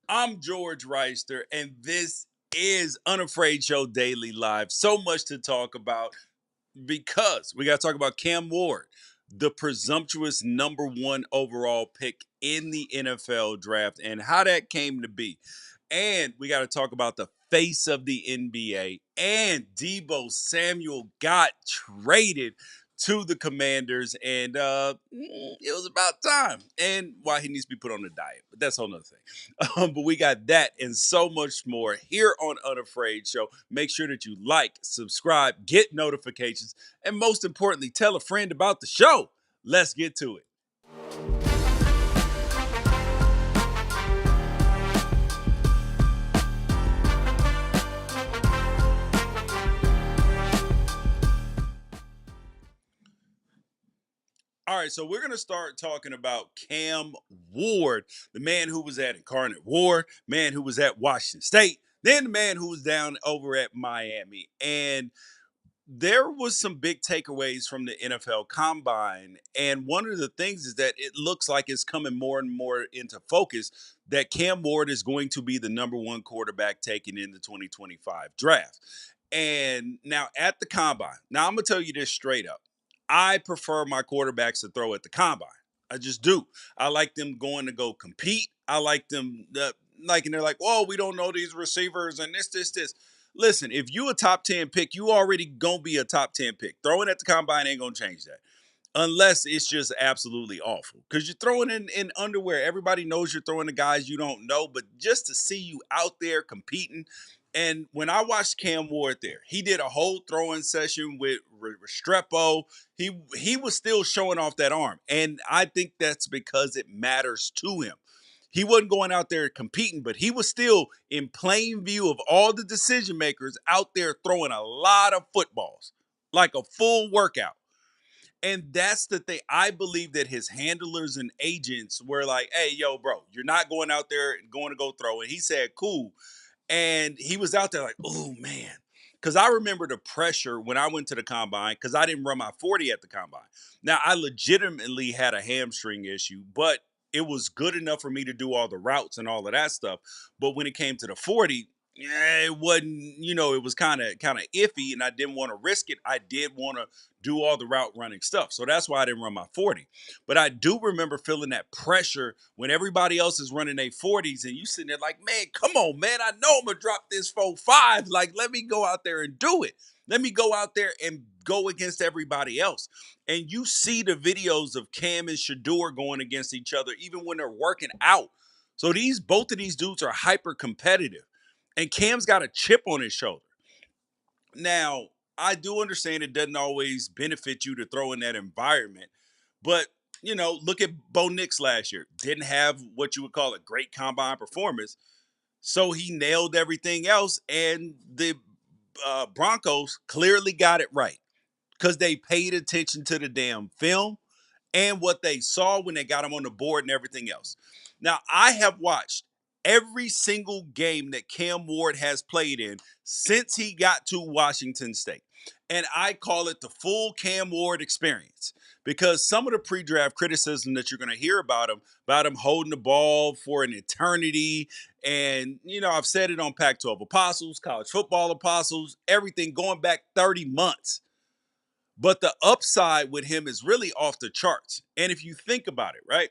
I'm George Wrighster, and this is Unafraid Show Daily Live. So much to talk about because we got to talk about Cam Ward, the presumptuous number one overall pick in the NFL draft, and how that came to be. And we got to talk about the face of the NBA. And Deebo Samuel got traded to the Commanders, and it was about time. And why he needs to be put on a diet, but that's a whole nother thing. But we got that and so much more here on Unafraid Show. Make sure that you like, subscribe, get notifications, and most importantly, tell a friend about the show. Let's get to it. All right, so we're going to start talking about Cam Ward, the man who was at Incarnate Ward, man who was at Washington State, then the man who was down over at Miami. And there was some big takeaways from the NFL Combine, and one of the things is that it looks like it's coming more and more into focus that Cam Ward is going to be the number one quarterback taken in the 2025 draft. And now at the Combine, now I'm gonna tell you this straight up. I prefer my quarterbacks to throw at the Combine. I just do. I like them going to go compete. I like them like, and they're like, "Whoa, we don't know these receivers and this." Listen, if you a top 10 pick, you already gonna be a top 10 pick. Throwing at the combine ain't gonna change that. Unless it's just absolutely awful. Because you're throwing in underwear. Everybody knows you're throwing the guys you don't know, but just to see you out there competing. And when I watched Cam Ward there, he did a whole throwing session with Restrepo. He was still showing off that arm. And I think that's because it matters to him. He wasn't going out there competing, but he was still in plain view of all the decision makers out there throwing a lot of footballs, like a full workout. And that's the thing. I believe that his handlers and agents were like, "Hey, yo, bro, you're not going out there and going to go throw." And he said, "Cool." And he was out there like, "Oh, man." Because I remember the pressure when I went to the combine because I didn't run my 40 at the combine. Now, I legitimately had a hamstring issue, but it was good enough for me to do all the routes and all of that stuff. But when it came to the 40, yeah, it wasn't, it was kind of iffy and I didn't want to risk it. I did want to do all the route running stuff. So that's why I didn't run my 40. But I do remember feeling that pressure when everybody else is running their 40s and you sitting there like, man, come on, man. I know I'm gonna drop this 4.5. Like, let me go out there and do it. Let me go out there and go against everybody else. And you see the videos of Cam and Shador going against each other, even when they're working out. So both of these dudes are hyper competitive. And Cam's got a chip on his shoulder. Now, I do understand it doesn't always benefit you to throw in that environment, but look at Bo Nix last year. Didn't have what you would call a great combine performance, so he nailed everything else, and the Broncos clearly got it right because they paid attention to the damn film and what they saw when they got him on the board and everything else. Now, I have watched every single game that Cam Ward has played in since he got to Washington State. And I call it the full Cam Ward experience because some of the pre-draft criticism that you're going to hear about him holding the ball for an eternity, and I've said it on Pac-12 Apostles, College Football Apostles, everything going back 30 months. But the upside with him is really off the charts. And if you think about it, right?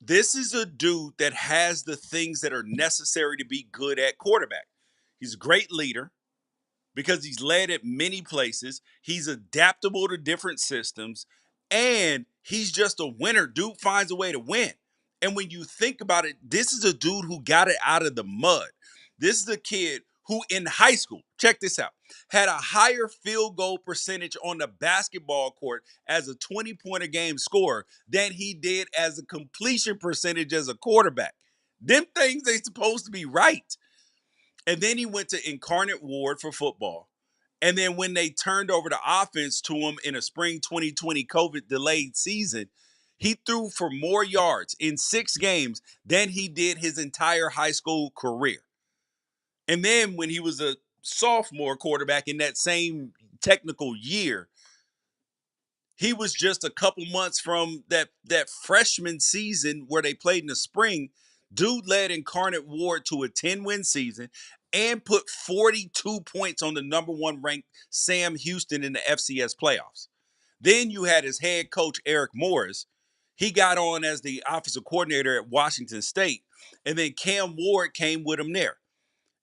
This is a dude that has the things that are necessary to be good at quarterback. He's a great leader because he's led at many places. He's adaptable to different systems. And he's just a winner. Dude finds a way to win. And when you think about it, this is a dude who got it out of the mud. This is a kid who in high school, check this out, had a higher field goal percentage on the basketball court as a 20-point a game scorer than he did as a completion percentage as a quarterback. Them things they supposed to be right. And then he went to Incarnate Ward for football. And then when they turned over the offense to him in a spring 2020 COVID delayed season, he threw for more yards in 6 games than he did his entire high school career. And then when he was a sophomore quarterback in that same technical year, he was just a couple months from that freshman season where they played in the spring Dude led Incarnate Ward to a 10-win season and put 42 points on the number one ranked Sam Houston in the FCS playoffs. Then you had his head coach, Eric Morris. He got on as the offensive coordinator at Washington State. And then Cam Ward came with him there.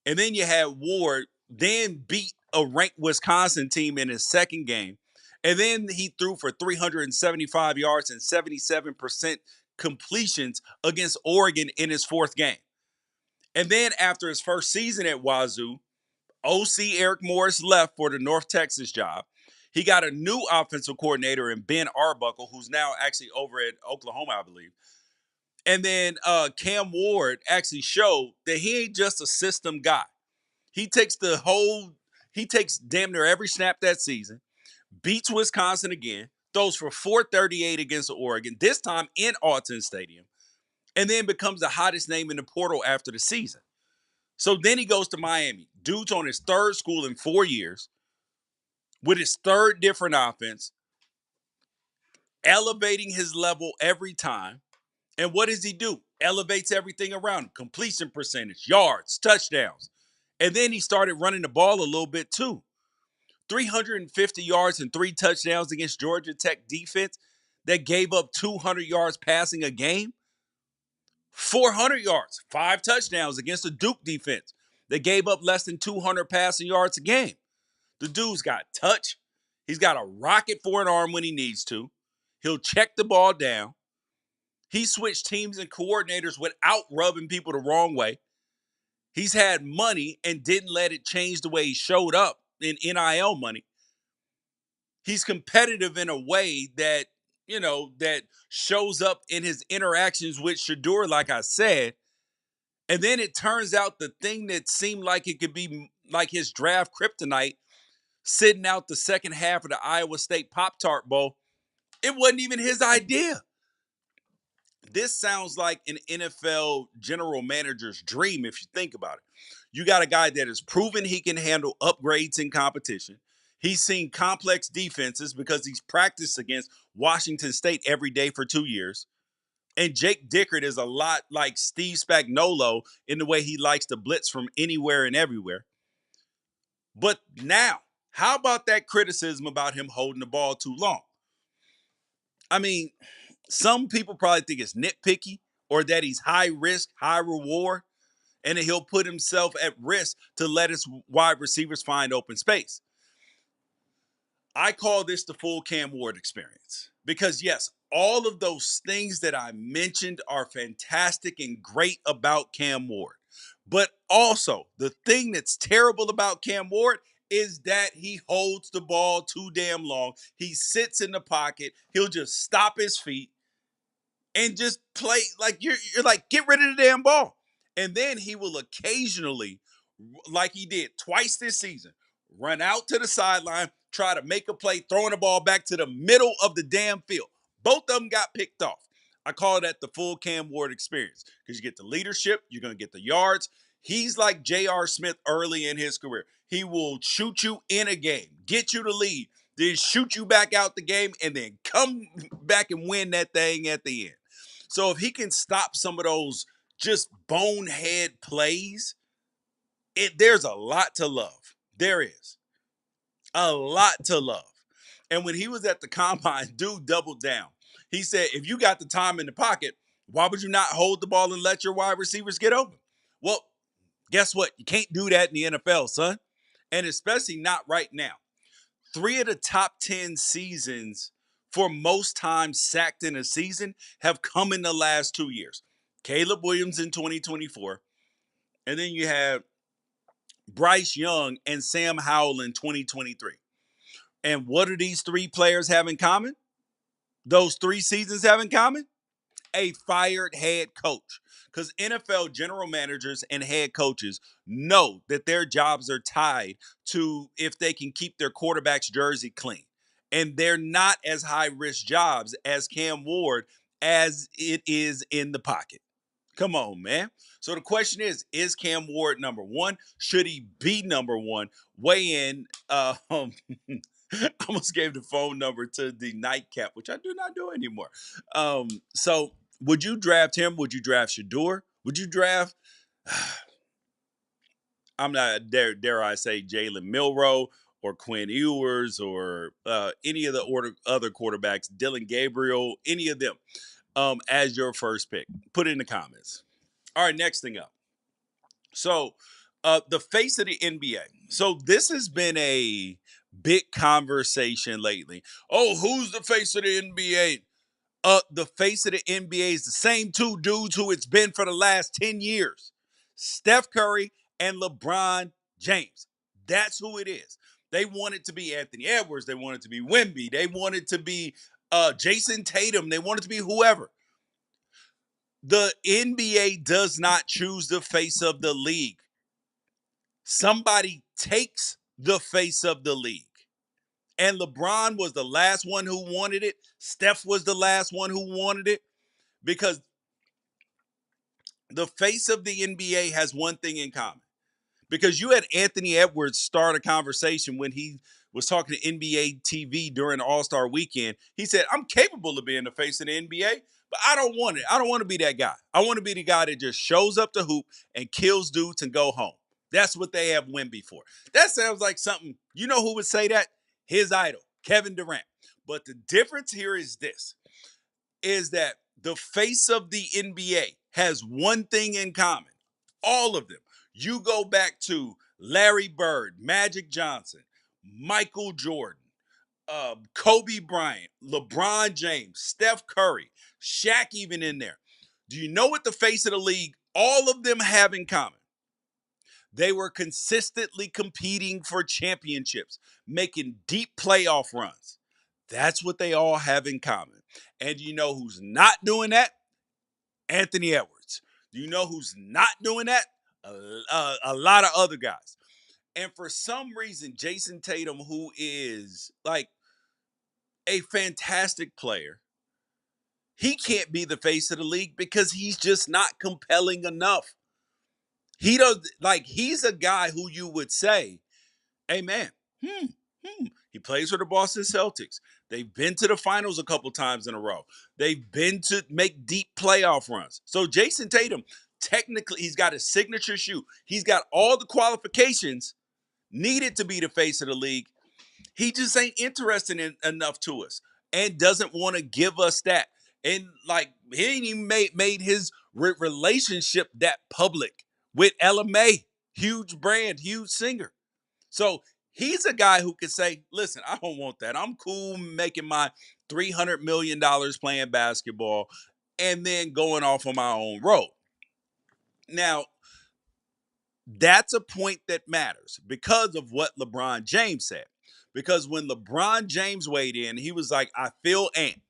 And then you had Ward then beat a ranked Wisconsin team in his second game. And then he threw for 375 yards and 77% completions against Oregon in his fourth game. And then after his first season at Wazoo, OC Eric Morris left for the North Texas job. He got a new offensive coordinator in Ben Arbuckle, who's now actually over at Oklahoma, I believe. And then Cam Ward actually showed that he ain't just a system guy. He takes damn near every snap that season, beats Wisconsin again, throws for 438 against Oregon, this time in Autzen Stadium, and then becomes the hottest name in the portal after the season. So then he goes to Miami. Dude's on his third school in 4 years with his third different offense, elevating his level every time. And what does he do? Elevates everything around him. Completion percentage, yards, touchdowns. And then he started running the ball a little bit too. 350 yards and 3 touchdowns against Georgia Tech defense that gave up 200 yards passing a game. 400 yards, 5 touchdowns against the Duke defense that gave up less than 200 passing yards a game. The dude's got touch. He's got a rocket for an arm when he needs to. He'll check the ball down. He switched teams and coordinators without rubbing people the wrong way. He's had money and didn't let it change the way he showed up in NIL money. He's competitive in a way that, that shows up in his interactions with Shedeur, like I said. And then it turns out the thing that seemed like it could be like his draft kryptonite, sitting out the second half of the Iowa State Pop-Tart Bowl, it wasn't even his idea. This sounds like an NFL general manager's dream if you think about it. You got a guy that has proven he can handle upgrades in competition. He's seen complex defenses because he's practiced against Washington State every day for 2 years. And Jake Dickert is a lot like Steve Spagnuolo in the way he likes to blitz from anywhere and everywhere. But now, how about that criticism about him holding the ball too long? I mean, some people probably think it's nitpicky or that he's high risk, high reward, and that he'll put himself at risk to let his wide receivers find open space. I call this the full Cam Ward experience because, yes, all of those things that I mentioned are fantastic and great about Cam Ward. But also, the thing that's terrible about Cam Ward is that he holds the ball too damn long. He sits in the pocket. He'll just stop his feet and just play like you're like, get rid of the damn ball. And then he will occasionally, like he did twice this season, run out to the sideline, try to make a play, throwing the ball back to the middle of the damn field. Both of them got picked off. I call that the full Cam Ward experience because you get the leadership, you're going to get the yards. He's like J.R. Smith early in his career. He will shoot you in a game, get you the lead, then shoot you back out the game, and then come back and win that thing at the end. So if he can stop some of those just bonehead plays, there's a lot to love. There is a lot to love. And when he was at the combine, dude doubled down. He said, if you got the time in the pocket, why would you not hold the ball and let your wide receivers get open? Well, guess what? You can't do that in the NFL, son. And especially not right now. 3 of the top 10 seasons for most times sacked in a season have come in the last 2 years. Caleb Williams in 2024. And then you have Bryce Young and Sam Howell in 2023. And what do these 3 players have in common? Those 3 seasons have in common? A fired head coach. Because NFL general managers and head coaches know that their jobs are tied to if they can keep their quarterback's jersey clean. And they're not as high risk jobs as Cam Ward as it is in the pocket. Come on, man. So the question is Cam Ward number 1? Should he be number 1? Weigh in. I almost gave the phone number to the nightcap, which I do not do anymore. So would you draft him? Would you draft Shedeur? Would you draft? I'm not dare I say Jalen Milroe or Quinn Ewers or any of the other quarterbacks, Dylan Gabriel, any of them as your first pick? Put it in the comments. All right, next thing up. So, the face of the NBA. So this has been a big conversation lately. Oh, who's the face of the NBA? The face of the NBA is the same two dudes who it's been for the last 10 years. Steph Curry and LeBron James. That's who it is. They want it to be Anthony Edwards. They want it to be Wemby. They want it to be Jason Tatum. They want it to be whoever. The NBA does not choose the face of the league. Somebody takes the face of the league. And LeBron was the last one who wanted it. Steph was the last one who wanted it because the face of the NBA has one thing in common. Because you had Anthony Edwards start a conversation when he was talking to NBA TV during All-Star weekend. He said, I'm capable of being the face of the NBA, but I don't want it. I don't want to be that guy. I want to be the guy that just shows up to hoop and kills dudes and go home. That's what they have Wemby for. That sounds like something, you know who would say that? His idol, Kevin Durant. But the difference here is this, is that the face of the NBA has one thing in common. All of them. You go back to Larry Bird, Magic Johnson, Michael Jordan, Kobe Bryant, LeBron James, Steph Curry, Shaq even in there. Do you know what the face of the league, all of them have in common? They were consistently competing for championships, making deep playoff runs. That's what they all have in common. And you know who's not doing that? Anthony Edwards. Do you know who's not doing that? A lot of other guys. And for some reason, Jason Tatum, who is like a fantastic player, he can't be the face of the league because he's just not compelling enough. He does like he's a guy who you would say, hey man, he plays for the Boston Celtics. They've been to the finals a couple times in a row. They've been to make deep playoff runs. So Jason Tatum, technically, he's got a signature shoe. He's got all the qualifications needed to be the face of the league. He just ain't interested in enough to us and doesn't want to give us that. And like he ain't even made his relationship that public with LMA, huge brand, huge singer. So he's a guy who could say, listen, I don't want that. I'm cool making my $300 million playing basketball and then going off on my own road. Now, that's a point that matters because of what LeBron James said. Because when LeBron James weighed in, he was like, I feel ant.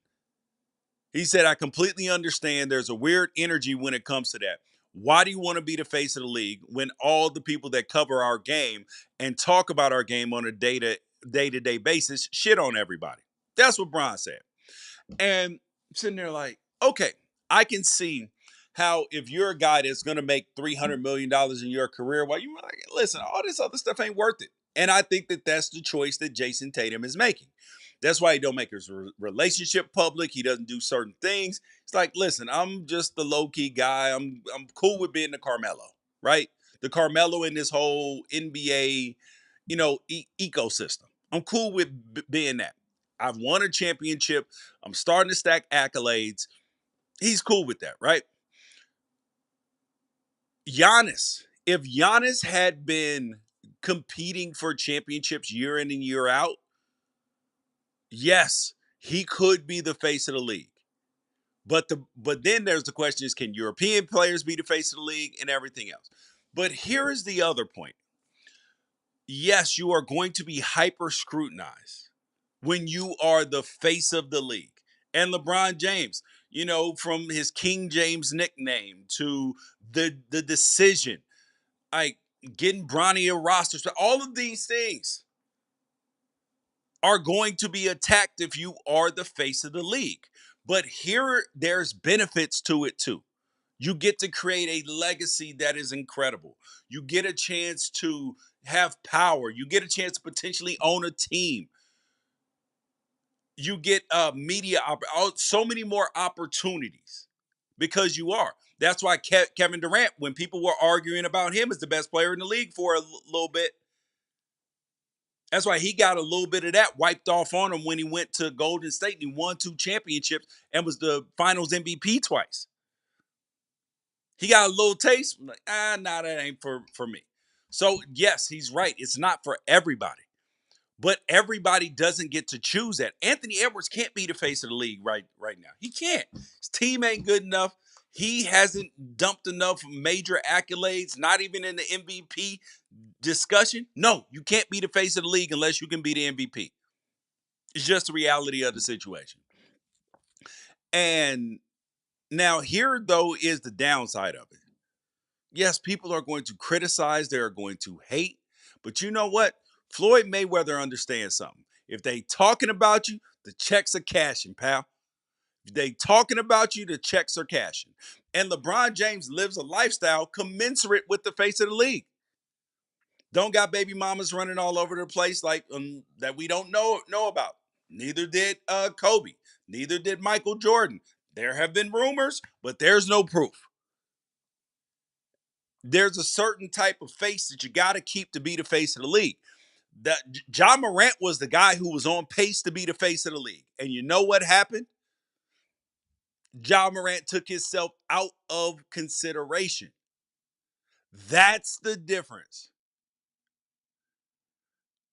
He said, I completely understand there's a weird energy when it comes to that. Why do you want to be the face of the league when all the people that cover our game and talk about our game on a day-to-day basis shit on everybody? That's what Bron said. And I'm sitting there like, okay, I can see how if you're a guy that's going to make $300 million in your career, well, you like, listen, all this other stuff ain't worth it. And I think that that's the choice that Jason Tatum is making. That's why he don't make his relationship public. He doesn't do certain things. It's like, listen, I'm just the low key guy. I'm cool with being the Carmelo, right? The Carmelo in this whole NBA, ecosystem. I'm cool with being that. I've won a championship. I'm starting to stack accolades. He's cool with that, right? Giannis. If Giannis had been competing for championships year in and year out, yes, he could be the face of the league. But then there's the question is, can European players be the face of the league and everything else? But here is the other point. Yes, you are going to be hyper scrutinized when you are the face of the league. And LeBron James, from his King James nickname to the decision, like getting Bronny a roster, so all of these things are going to be attacked if you are the face of the league. But here, there's benefits to it too. You get to create a legacy that is incredible. You get a chance to have power. You get a chance to potentially own a team. You get so many more opportunities. because you are. That's why Kevin Durant, when people were arguing about him as the best player in the league for a little bit, that's why he got a little bit of that wiped off on him when he went to Golden State and he won 2 championships and was the Finals MVP twice. He got a little taste. I'm like, nah, that ain't for me. So yes, he's right. It's not for everybody. But everybody doesn't get to choose that. Anthony Edwards can't be the face of the league right now. He can't. His team ain't good enough. He hasn't dumped enough major accolades, not even in the MVP discussion. No, you can't be the face of the league unless you can be the MVP. It's just the reality of the situation. And now here, though, is the downside of it. Yes, people are going to criticize, they're going to hate, but you know what? Floyd Mayweather understands something. If they talking about you, the checks are cashing, pal. If they talking about you, the checks are cashing. And LeBron James lives a lifestyle commensurate with the face of the league. Don't got baby mamas running all over the place like that we don't know about. Neither did Kobe. Neither did Michael Jordan. There have been rumors, but there's no proof. There's a certain type of face that you got to keep to be the face of the league. That John Morant was the guy who was on pace to be the face of the league. And you know what happened? John Morant took himself out of consideration. That's the difference.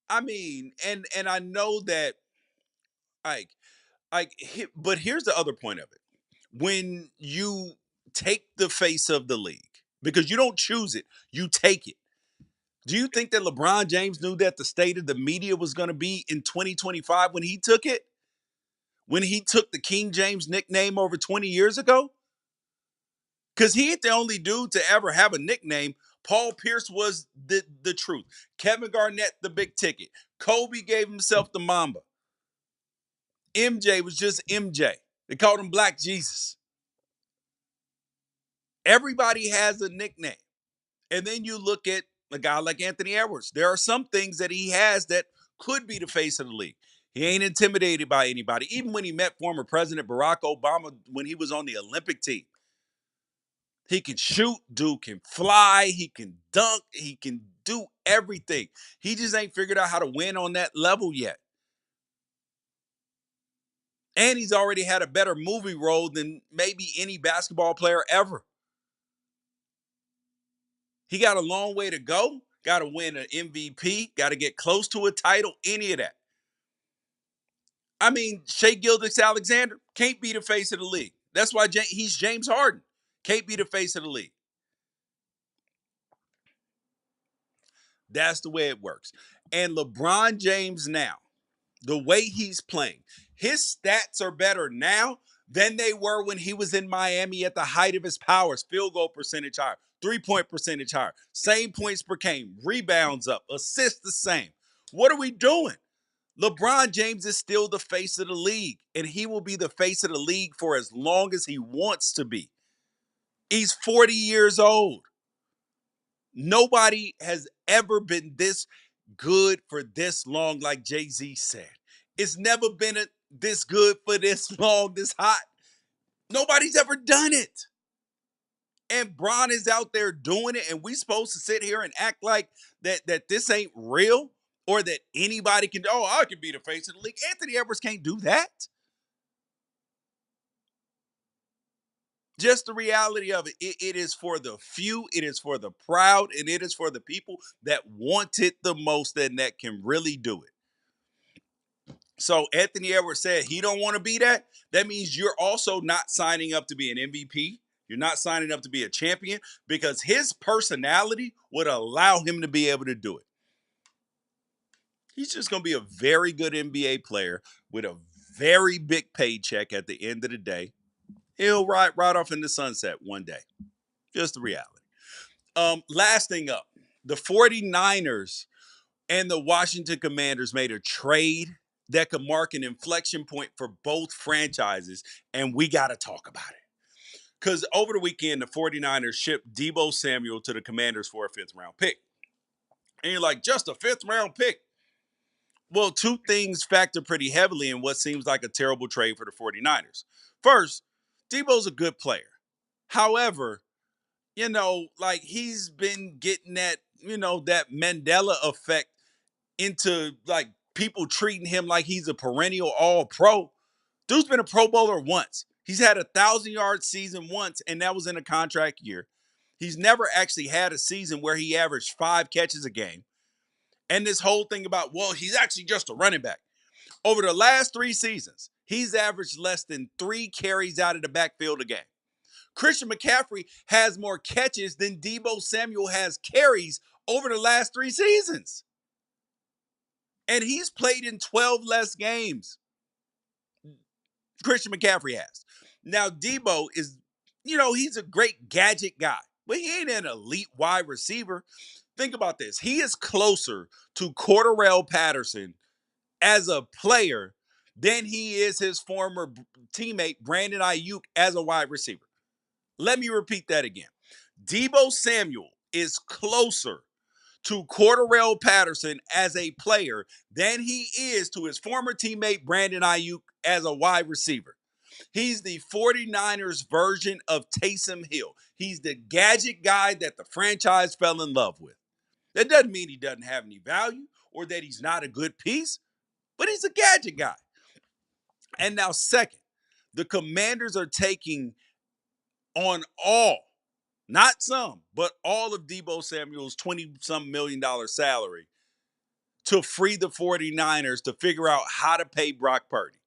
I mean, and I know that like but here's the other point of it. When you take the face of the league, because you don't choose it, you take it. Do you think that LeBron James knew that the state of the media was going to be in 2025 when he took it? When he took the King James nickname over 20 years ago? Because he ain't the only dude to ever have a nickname. Paul Pierce was the truth. Kevin Garnett, the big ticket. Kobe gave himself the Mamba. MJ was just MJ. They called him Black Jesus. Everybody has a nickname. And then you look at a guy like Anthony Edwards. There are some things that he has that could be the face of the league. He ain't intimidated by anybody. Even when he met former President Barack Obama when he was on the Olympic team. He can shoot, dude can fly, he can dunk, he can do everything. He just ain't figured out how to win on that level yet. And he's already had a better movie role than maybe any basketball player ever. He got a long way to go. Got to win an MVP. Got to get close to a title. Any of that. I mean, Shea Gilgeous-Alexander can't be the face of the league. That's why he's James Harden. Can't be the face of the league. That's the way it works. And LeBron James now, the way he's playing, his stats are better now than they were when he was in Miami at the height of his powers. Field goal percentage higher, 3-point percentage higher, same points per game, rebounds up, assists the same. What are we doing? LeBron James is still the face of the league, and he will be the face of the league for as long as he wants to be. He's 40 years old. Nobody has ever been this good for this long, like Jay-Z said. It's never been this good for this long, this hot. Nobody's ever done it. And Bron is out there doing it, and we supposed to sit here and act like that this ain't real or that anybody can, I can be the face of the league. Anthony Edwards can't do that. Just the reality of it. It is for the few, it is for the proud, and it is for the people that want it the most and that can really do it. So Anthony Edwards said he don't want to be that. That means you're also not signing up to be an MVP. You're not signing up to be a champion because his personality would allow him to be able to do it. He's just going to be a very good NBA player with a very big paycheck at the end of the day. He'll ride off in the sunset one day. Just the reality. Last thing up, the 49ers and the Washington Commanders made a trade that could mark an inflection point for both franchises, and we got to talk about it. Because over the weekend, the 49ers shipped Deebo Samuel to the Commanders for a 5th-round pick. And you're like, just a 5th-round pick? Well, two things factor pretty heavily in what seems like a terrible trade for the 49ers. First, Deebo's a good player. However, like he's been getting that, that Mandela effect into like people treating him like he's a perennial all pro. Dude's been a Pro Bowler once. He's had 1,000-yard season once, and that was in a contract year. He's never actually had a season where he averaged 5 catches a game. And this whole thing about, well, he's actually just a running back. Over the last 3 seasons, he's averaged less than 3 carries out of the backfield a game. Christian McCaffrey has more catches than Deebo Samuel has carries over the last 3 seasons. And he's played in 12 less games. Christian McCaffrey has. Now, Deebo is, he's a great gadget guy, but he ain't an elite wide receiver. Think about this. He is closer to Cordarrelle Patterson as a player than he is his former teammate, Brandon Ayuk, as a wide receiver. Let me repeat that again. Deebo Samuel is closer to Cordarrelle Patterson as a player than he is to his former teammate Brandon Ayuk as a wide receiver. He's the 49ers version of Taysom Hill. He's the gadget guy that the franchise fell in love with. That doesn't mean he doesn't have any value or that he's not a good piece, but he's a gadget guy. And now, second, the Commanders are taking on all, not some, but all of Deebo Samuel's $20-some million salary to free the 49ers to figure out how to pay Brock Purdy.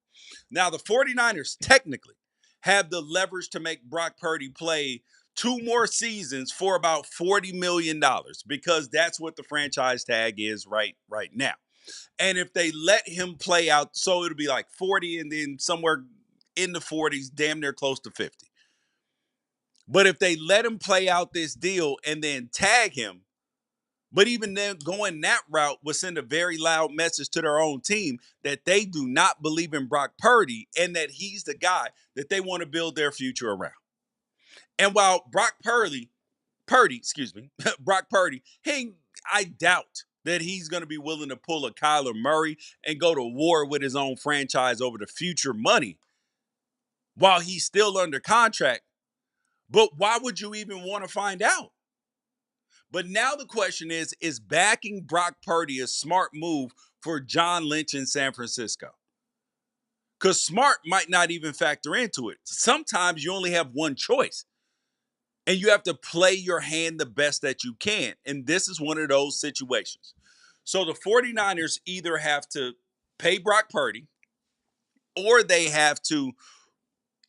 Now, the 49ers technically have the leverage to make Brock Purdy play 2 more seasons for about $40 million because that's what the franchise tag is right now. And if they let him play out, so it'll be like 40 and then somewhere in the 40s, damn near close to 50. But if they let him play out this deal and then tag him, but even then going that route would send a very loud message to their own team that they do not believe in Brock Purdy and that he's the guy that they want to build their future around. And while Brock Purdy, I doubt that he's going to be willing to pull a Kyler Murray and go to war with his own franchise over the future money while he's still under contract. But why would you even want to find out? But now the question is backing Brock Purdy a smart move for John Lynch in San Francisco? Because smart might not even factor into it. Sometimes you only have one choice. And you have to play your hand the best that you can. And this is one of those situations. So the 49ers either have to pay Brock Purdy or they have to,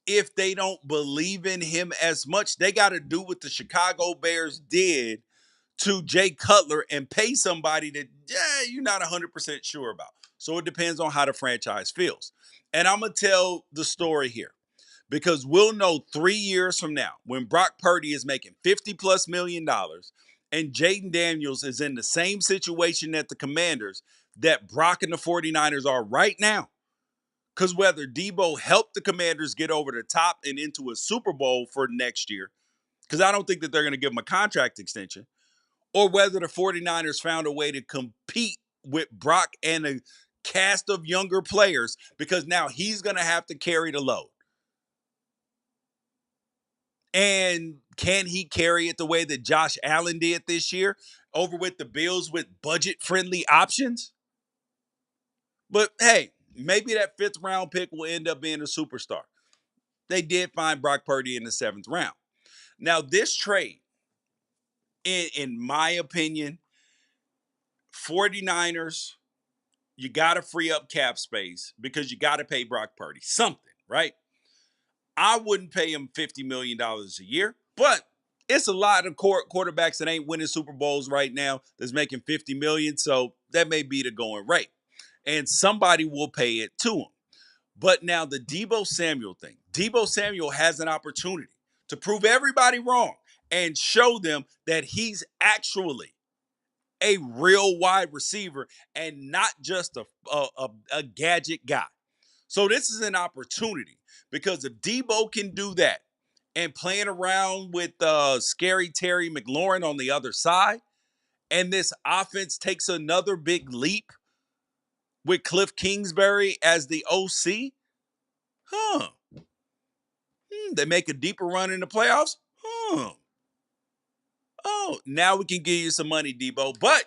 if they don't believe in him as much, they got to do what the Chicago Bears did to Jay Cutler and pay somebody that you're not 100% sure about. So it depends on how the franchise feels. And I'm going to tell the story here because we'll know 3 years from now when Brock Purdy is making $50+ million and Jaden Daniels is in the same situation at the Commanders that Brock and the 49ers are right now. Because whether Deebo helped the Commanders get over the top and into a Super Bowl for next year, because I don't think that they're going to give him a contract extension, or whether the 49ers found a way to compete with Brock and a cast of younger players because now he's going to have to carry the load. And can he carry it the way that Josh Allen did this year over with the Bills with budget-friendly options? But hey, maybe that 5th round pick will end up being a superstar. They did find Brock Purdy in the 7th round. Now, this trade, in my opinion, 49ers, you got to free up cap space because you got to pay Brock Purdy something, right? I wouldn't pay him $50 million a year, but it's a lot of quarterbacks that ain't winning Super Bowls right now that's making $50 million, so that may be the going rate. And somebody will pay it to him. But now the Deebo Samuel thing. Deebo Samuel has an opportunity to prove everybody wrong and show them that he's actually a real wide receiver and not just a gadget guy. So this is an opportunity because if Deebo can do that and playing around with scary Terry McLaurin on the other side, and this offense takes another big leap with Cliff Kingsbury as the OC, they make a deeper run in the playoffs? Oh, now we can give you some money, Deebo. But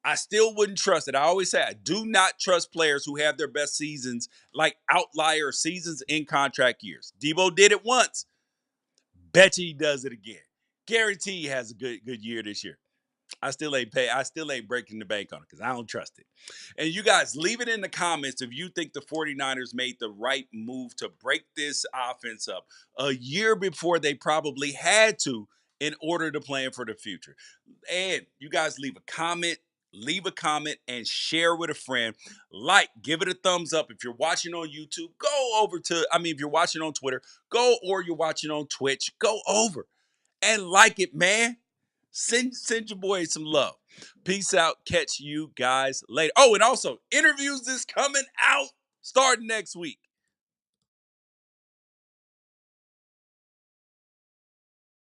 I still wouldn't trust it. I always say I do not trust players who have their best seasons like outlier seasons in contract years. Deebo did it once. Bet you he does it again. Guarantee he has a good year this year. I still ain't breaking the bank on it because I don't trust it. And you guys, leave it in the comments if you think the 49ers made the right move to break this offense up a year before they probably had to in order to plan for the future. And you guys leave a comment and share with a friend. Like, give it a thumbs up. If you're watching on YouTube, if you're watching on Twitter, or you're watching on Twitch, go over and like it, man. Send your boys some love. Peace out. Catch you guys later. Oh, and also, interviews is coming out starting next week.